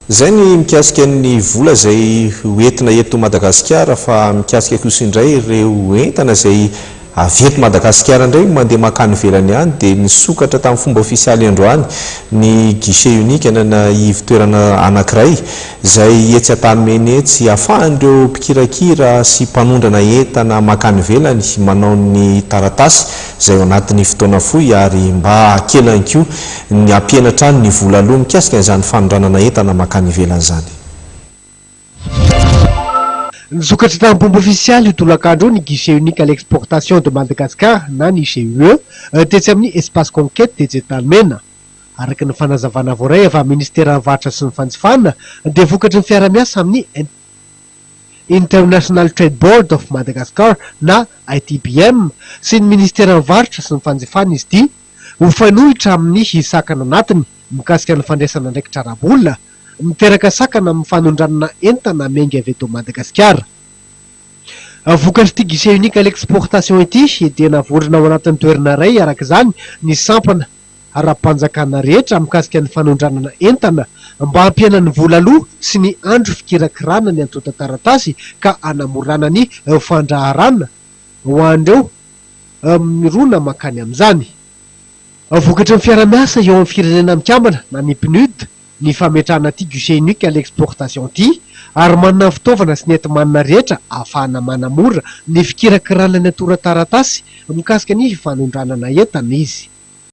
Zay ny mikasika ny vola zay hoentina eto Madagasikara fa mikasika kosa indray ireo entana zay avy eto Madagasikara indray mandeha makany ivelany any dia nisokatra tamin'ny fomba ofisialy androany ny guichet unique anana ivitoerana anankiray zay etsy Antanimena etsy ahafahan'ireo mpikirakira sy mpanondrana entana makany ivelany manao ny taratasy zay ao anatin'ny fotoana fohy ary mba hakelany koa ny ampianatra ny vola aloha mikasika izany fanondranana entana makany ivelany zany. Nisokatra tamin'ny pomba ofisialy io tolakandro ny guichet unique à l'exportation de Madagascar na ny GUE tetsy amin'ny espace conquête tetsy Antanimena. Araky ny fanazavana voaray avy ministera varotra sy ny fanjifana dia vokatry ny fiara-miasa amin'ny International Trade Board of Madagascar na ITBM sy ny ministera varotra sy ny fanjifana izy ity ho fanohitra amin'ny hisakana anatiny mikasika ny fandraisana andraikitra arabolona miteraka sakana amin'ny fanondranana entana mengy avy eto Madagasikara. Vokatry ity guichet unique à l'exportation ity dia navorona ao anatin'ny toerana iray arak'izany ny sampana ara-panjakana rehetra mikasika ny fanondranana entana mba hampiana ny vola aloha sy ny andro fikirakirana ny antota taratasy ka hanamorana ny fandraharana ho an'ireo mirona makany amin'izany. Vokatry ny fiara-miasa eo amin'ny firenena mikambana na ny PNUD ny fametrahana ity guichet unique à l'exportation ity ary manana fitaovana sy ny enti-manana rehetra ahafahana manamora ny fikirakirana ny atora taratasy mikasika ny fanondranana entana izy.